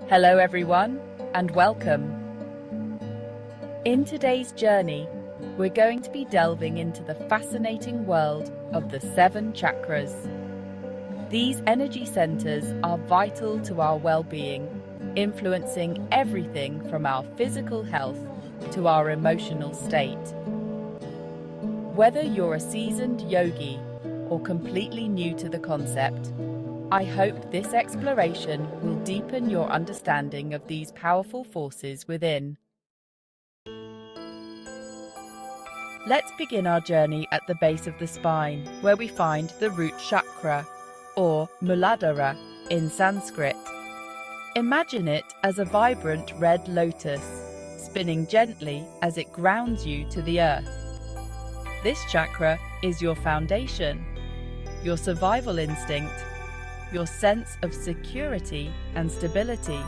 Hello everyone, and welcome. In today's journey, we're going to be delving into the fascinating world of the 7 chakras. These energy centers are vital to our well-being, influencing everything from our physical health to our emotional state. Whether you're a seasoned yogi or completely new to the concept, I hope this exploration will deepen your understanding of these powerful forces within. Let's begin our journey at the base of the spine, where we find the root chakra, or Muladhara in Sanskrit. Imagine it as a vibrant red lotus, spinning gently as it grounds you to the earth. This chakra is your foundation, your survival instinct, your sense of security and stability.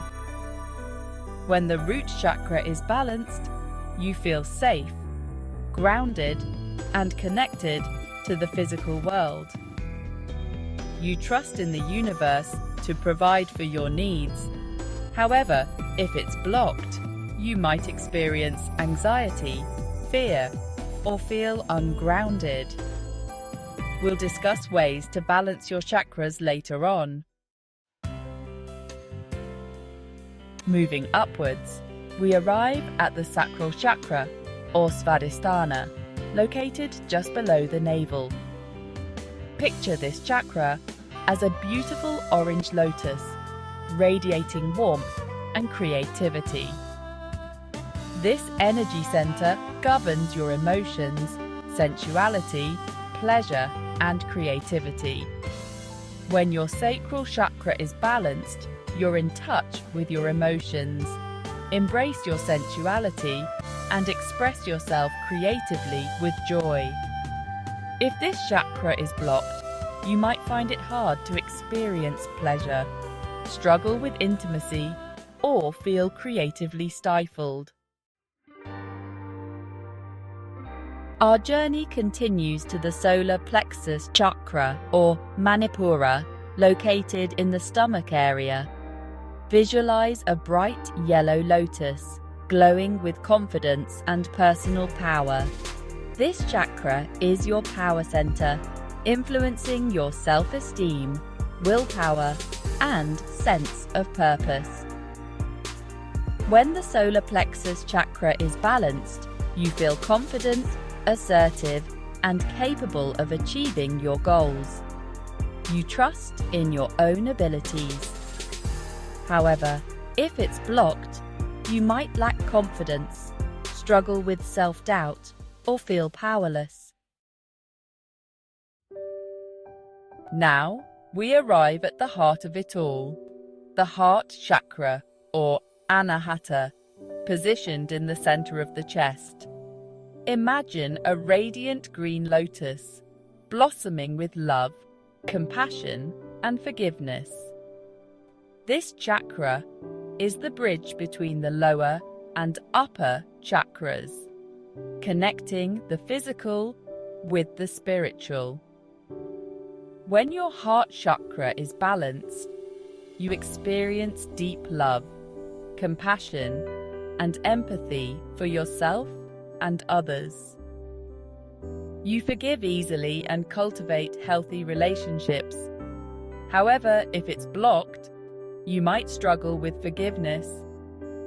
When the root chakra is balanced, you feel safe, grounded, and connected to the physical world. You trust in the universe to provide for your needs. However, if it's blocked, you might experience anxiety, fear, or feel ungrounded. We'll discuss ways to balance your chakras later on. Moving upwards, we arrive at the sacral chakra, or Svadhisthana, located just below the navel. Picture this chakra as a beautiful orange lotus, radiating warmth and creativity. This energy center governs your emotions, sensuality, pleasure, and creativity. When your sacral chakra is balanced, you're in touch with your emotions. Embrace your sensuality and express yourself creatively with joy. If this chakra is blocked, you might find it hard to experience pleasure, struggle with intimacy, or feel creatively stifled. Our journey continues to the solar plexus chakra, or Manipura, located in the stomach area. Visualize a bright yellow lotus, glowing with confidence and personal power. This chakra is your power center, influencing your self-esteem, willpower, and sense of purpose. When the solar plexus chakra is balanced, you feel confident, assertive, and capable of achieving your goals. You trust in your own abilities. However, if it's blocked, you might lack confidence, struggle with self-doubt, or feel powerless. Now, we arrive at the heart of it all, the heart chakra, or Anahata, positioned in the center of the chest. Imagine a radiant green lotus, blossoming with love, compassion, and forgiveness. This chakra is the bridge between the lower and upper chakras, connecting the physical with the spiritual. When your heart chakra is balanced, you experience deep love, compassion, and empathy for yourself and others. You forgive easily and cultivate healthy relationships. However, if it's blocked, you might struggle with forgiveness,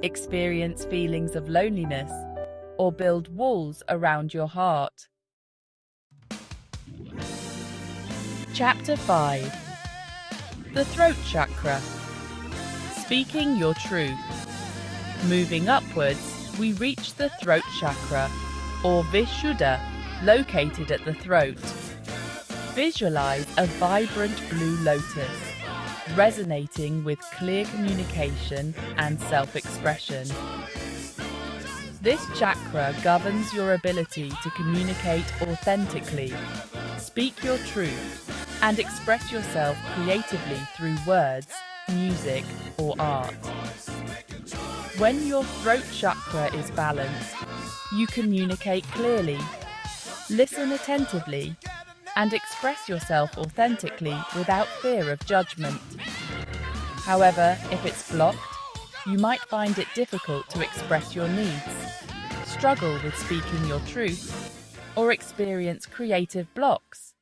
experience feelings of loneliness, or build walls around your heart. Chapter 5. The throat chakra. Speaking your truth. Moving upwards, we reach the throat chakra, or Vishuddha, located at the throat. Visualize a vibrant blue lotus, resonating with clear communication and self-expression. This chakra governs your ability to communicate authentically, speak your truth, and express yourself creatively through words, music, or art. When your throat chakra is balanced, you communicate clearly, listen attentively, and express yourself authentically without fear of judgment. However, if it's blocked, you might find it difficult to express your needs, struggle with speaking your truth, or experience creative blocks.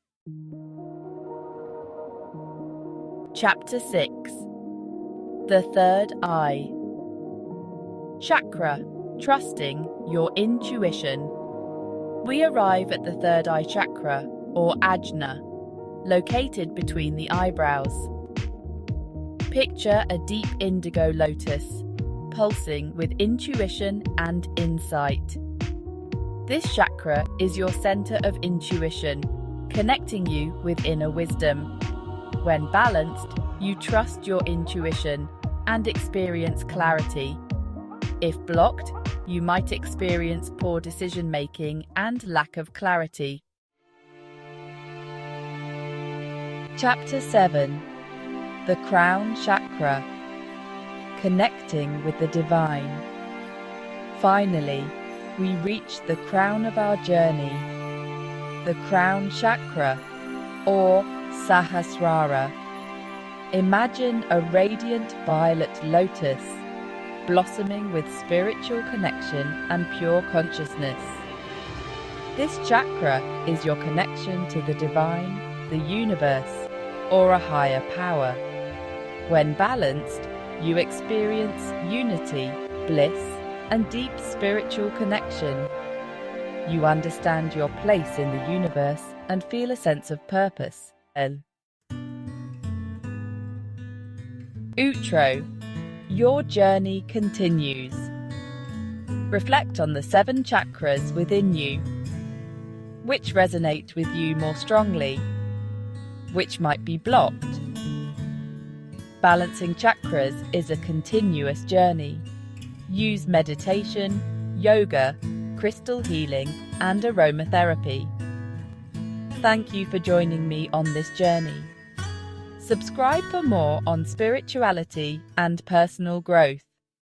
Chapter 6. The Third Eye. Chakra, trusting your intuition. We arrive at the third eye chakra, or ajna, located between the eyebrows. Picture a deep indigo lotus, pulsing with intuition and insight. This chakra is your center of intuition, connecting you with inner wisdom. When balanced, you trust your intuition and experience clarity. If blocked, you might experience poor decision-making and lack of clarity. Chapter 7. The Crown Chakra. Connecting with the Divine. Finally, we reach the crown of our journey, the Crown Chakra, or Sahasrara. Imagine a radiant violet lotus, blossoming with spiritual connection and pure consciousness. This chakra is your connection to the divine, the universe, or a higher power. When balanced, you experience unity, bliss, and deep spiritual connection. You understand your place in the universe and feel a sense of purpose. Outro. Your journey continues. Reflect on the 7 chakras within you. Which resonate with you more strongly? Which might be blocked? Balancing chakras is a continuous journey. Use meditation, yoga, crystal healing, and aromatherapy. Thank you for joining me on this journey. Subscribe for more on spirituality and personal growth.